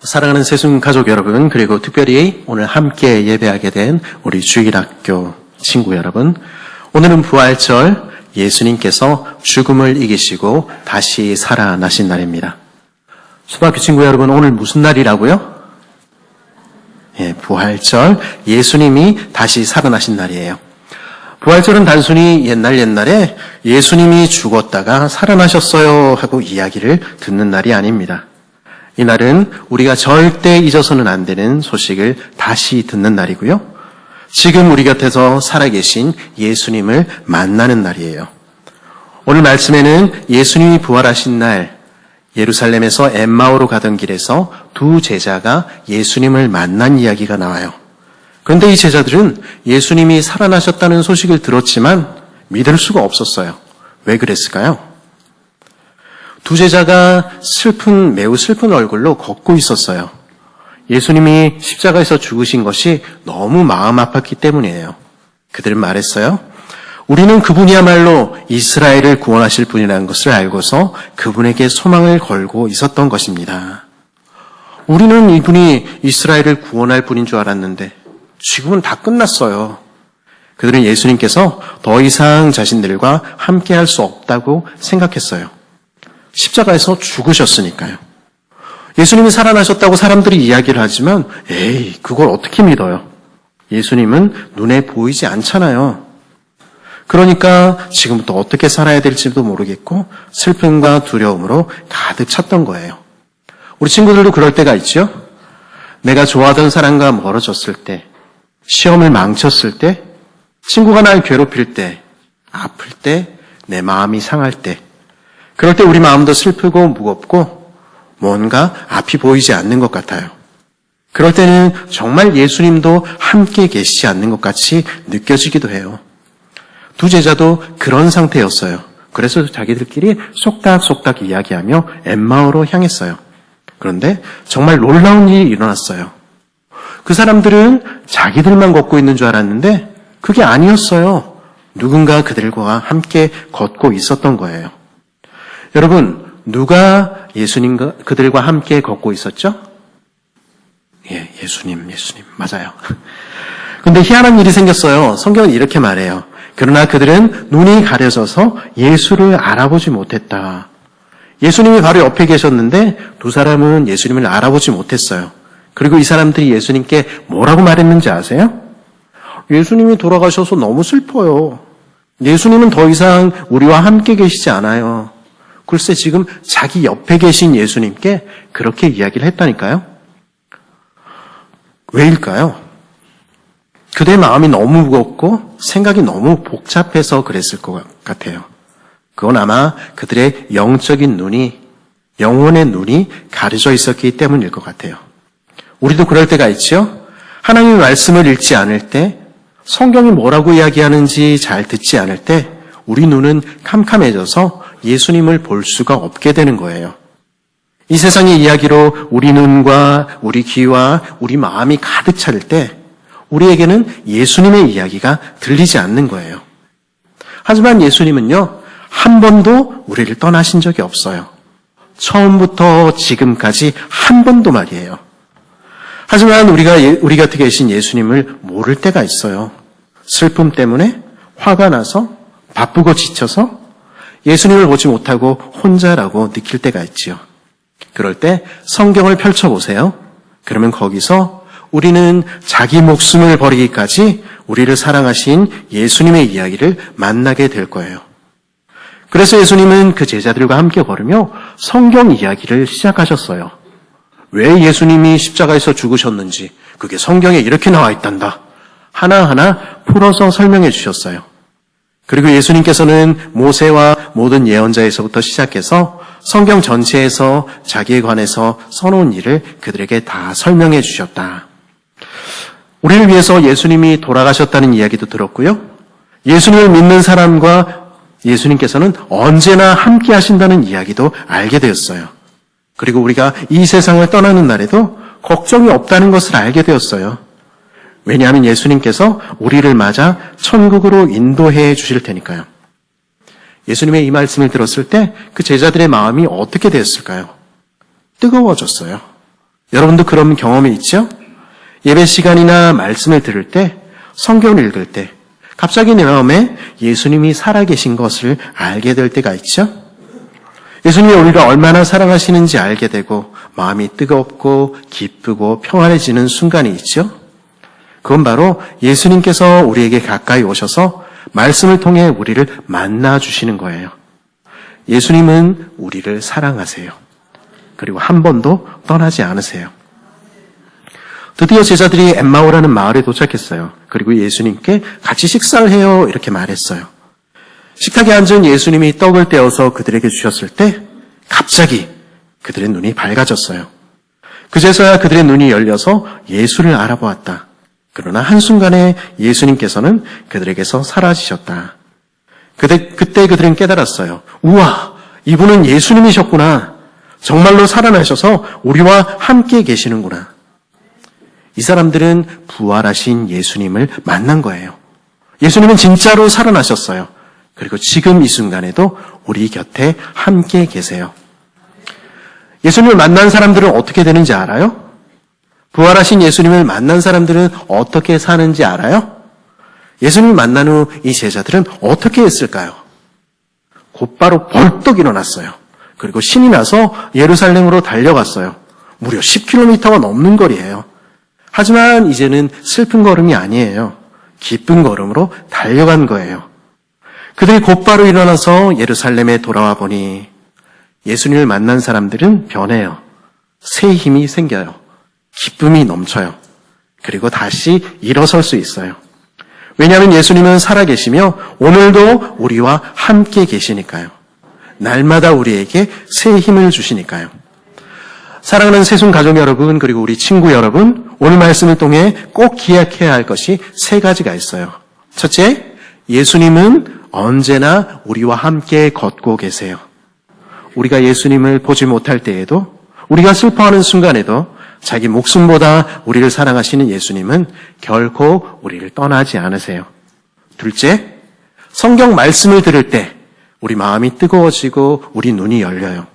사랑하는 새순 가족 여러분, 그리고 특별히 오늘 함께 예배하게 된 우리 주일학교 친구 여러분, 오늘은 부활절, 예수님께서 죽음을 이기시고 다시 살아나신 날입니다. 초등학교 친구 여러분, 오늘 무슨 날이라고요? 부활절, 예수님이 다시 살아나신 날이에요. 부활절은 단순히 옛날에 예수님이 죽었다가 살아나셨어요 하고 이야기를 듣는 날이 아닙니다. 이 날은 우리가 절대 잊어서는 안 되는 소식을 다시 듣는 날이고요. 지금 우리 곁에서 살아계신 예수님을 만나는 날이에요. 오늘 말씀에는 예수님이 부활하신 날, 예루살렘에서 엠마오로 가던 길에서 두 제자가 예수님을 만난 이야기가 나와요. 그런데 이 제자들은 예수님이 살아나셨다는 소식을 들었지만 믿을 수가 없었어요. 왜 그랬을까요? 두 제자가 매우 슬픈 얼굴로 걷고 있었어요. 예수님이 십자가에서 죽으신 것이 너무 마음 아팠기 때문이에요. 그들은 말했어요. 우리는 그분이야말로 이스라엘을 구원하실 분이라는 것을 알고서 그분에게 소망을 걸고 있었던 것입니다. 우리는 이분이 이스라엘을 구원할 분인 줄 알았는데 지금은 다 끝났어요. 그들은 예수님께서 더 이상 자신들과 함께할 수 없다고 생각했어요. 십자가에서 죽으셨으니까요. 예수님이 살아나셨다고 사람들이 이야기를 하지만 그걸 어떻게 믿어요? 예수님은 눈에 보이지 않잖아요. 그러니까 지금부터 어떻게 살아야 될지도 모르겠고 슬픔과 두려움으로 가득 찼던 거예요. 우리 친구들도 그럴 때가 있죠? 내가 좋아하던 사람과 멀어졌을 때, 시험을 망쳤을 때, 친구가 날 괴롭힐 때, 아플 때, 내 마음이 상할 때, 그럴 때 우리 마음도 슬프고 무겁고 뭔가 앞이 보이지 않는 것 같아요. 그럴 때는 정말 예수님도 함께 계시지 않는 것 같이 느껴지기도 해요. 두 제자도 그런 상태였어요. 그래서 자기들끼리 쏙닥쏙닥 이야기하며 엠마오로 향했어요. 그런데 정말 놀라운 일이 일어났어요. 그 사람들은 자기들만 걷고 있는 줄 알았는데 그게 아니었어요. 누군가 그들과 함께 걷고 있었던 거예요. 여러분, 누가 예수님과 그들과 함께 걷고 있었죠? 예수님, 맞아요. 근데 희한한 일이 생겼어요. 성경은 이렇게 말해요. 그러나 그들은 눈이 가려져서 예수를 알아보지 못했다. 예수님이 바로 옆에 계셨는데 두 사람은 예수님을 알아보지 못했어요. 그리고 이 사람들이 예수님께 뭐라고 말했는지 아세요? 예수님이 돌아가셔서 너무 슬퍼요. 예수님은 더 이상 우리와 함께 계시지 않아요. 글쎄 지금 자기 옆에 계신 예수님께 그렇게 이야기를 했다니까요. 왜일까요? 그들의 마음이 너무 무겁고 생각이 너무 복잡해서 그랬을 것 같아요. 그건 아마 그들의 영적인 눈이, 영혼의 눈이 가려져 있었기 때문일 것 같아요. 우리도 그럴 때가 있죠? 하나님의 말씀을 읽지 않을 때, 성경이 뭐라고 이야기하는지 잘 듣지 않을 때 우리 눈은 캄캄해져서 예수님을 볼 수가 없게 되는 거예요. 이 세상의 이야기로 우리 눈과 우리 귀와 우리 마음이 가득 찰 때 우리에게는 예수님의 이야기가 들리지 않는 거예요. 하지만 예수님은요, 한 번도 우리를 떠나신 적이 없어요. 처음부터 지금까지 한 번도 말이에요. 하지만 우리 곁에 계신 예수님을 모를 때가 있어요. 슬픔 때문에, 화가 나서, 바쁘고 지쳐서 예수님을 보지 못하고 혼자라고 느낄 때가 있지요. 그럴 때 성경을 펼쳐보세요. 그러면 거기서 우리는 자기 목숨을 버리기까지 우리를 사랑하신 예수님의 이야기를 만나게 될 거예요. 그래서 예수님은 그 제자들과 함께 걸으며 성경 이야기를 시작하셨어요. 왜 예수님이 십자가에서 죽으셨는지 그게 성경에 이렇게 나와 있단다. 하나하나 풀어서 설명해 주셨어요. 그리고 예수님께서는 모세와 모든 예언자에서부터 시작해서 성경 전체에서 자기에 관해서 써놓은 일을 그들에게 다 설명해 주셨다. 우리를 위해서 예수님이 돌아가셨다는 이야기도 들었고요. 예수님을 믿는 사람과 예수님께서는 언제나 함께 하신다는 이야기도 알게 되었어요. 그리고 우리가 이 세상을 떠나는 날에도 걱정이 없다는 것을 알게 되었어요. 왜냐하면 예수님께서 우리를 맞아 천국으로 인도해 주실 테니까요. 예수님의 이 말씀을 들었을 때 그 제자들의 마음이 어떻게 되었을까요? 뜨거워졌어요. 여러분도 그런 경험이 있죠? 예배 시간이나 말씀을 들을 때, 성경을 읽을 때 갑자기 내 마음에 예수님이 살아계신 것을 알게 될 때가 있죠? 예수님이 우리를 얼마나 사랑하시는지 알게 되고 마음이 뜨겁고 기쁘고 평안해지는 순간이 있죠? 그건 바로 예수님께서 우리에게 가까이 오셔서 말씀을 통해 우리를 만나주시는 거예요. 예수님은 우리를 사랑하세요. 그리고 한 번도 떠나지 않으세요. 드디어 제자들이 엠마오라는 마을에 도착했어요. 그리고 예수님께 같이 식사를 해요 이렇게 말했어요. 식탁에 앉은 예수님이 떡을 떼어서 그들에게 주셨을 때 갑자기 그들의 눈이 밝아졌어요. 그제서야 그들의 눈이 열려서 예수를 알아보았다. 그러나 한순간에 예수님께서는 그들에게서 사라지셨다. 그때 그들은 깨달았어요. 우와, 이분은 예수님이셨구나. 정말로 살아나셔서 우리와 함께 계시는구나. 이 사람들은 부활하신 예수님을 만난 거예요. 예수님은 진짜로 살아나셨어요. 그리고 지금 이 순간에도 우리 곁에 함께 계세요. 예수님을 만난 사람들은 어떻게 되는지 알아요? 부활하신 예수님을 만난 사람들은 어떻게 사는지 알아요? 예수님을 만난 후 이 제자들은 어떻게 했을까요? 곧바로 벌떡 일어났어요. 그리고 신이 나서 예루살렘으로 달려갔어요. 무려 10km가 넘는 거리예요. 하지만 이제는 슬픈 걸음이 아니에요. 기쁜 걸음으로 달려간 거예요. 그들이 곧바로 일어나서 예루살렘에 돌아와 보니 예수님을 만난 사람들은 변해요. 새 힘이 생겨요. 기쁨이 넘쳐요. 그리고 다시 일어설 수 있어요. 왜냐하면 예수님은 살아계시며 오늘도 우리와 함께 계시니까요. 날마다 우리에게 새 힘을 주시니까요. 사랑하는 새순 가족 여러분, 그리고 우리 친구 여러분, 오늘 말씀을 통해 꼭 기억해야 할 것이 세 가지가 있어요. 첫째, 예수님은 언제나 우리와 함께 걷고 계세요. 우리가 예수님을 보지 못할 때에도, 우리가 슬퍼하는 순간에도 자기 목숨보다 우리를 사랑하시는 예수님은 결코 우리를 떠나지 않으세요. 둘째, 성경 말씀을 들을 때 우리 마음이 뜨거워지고 우리 눈이 열려요.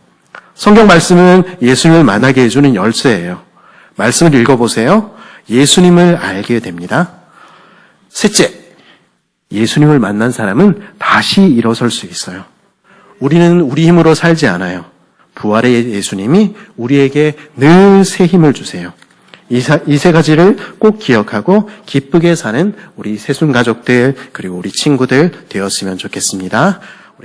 성경 말씀은 예수님을 만나게 해주는 열쇠예요. 말씀을 읽어보세요. 예수님을 알게 됩니다. 셋째, 예수님을 만난 사람은 다시 일어설 수 있어요. 우리는 우리 힘으로 살지 않아요. 부활의 예수님이 우리에게 늘 새 힘을 주세요. 이 세 가지를 꼭 기억하고 기쁘게 사는 우리 새순 가족들 그리고 우리 친구들 되었으면 좋겠습니다.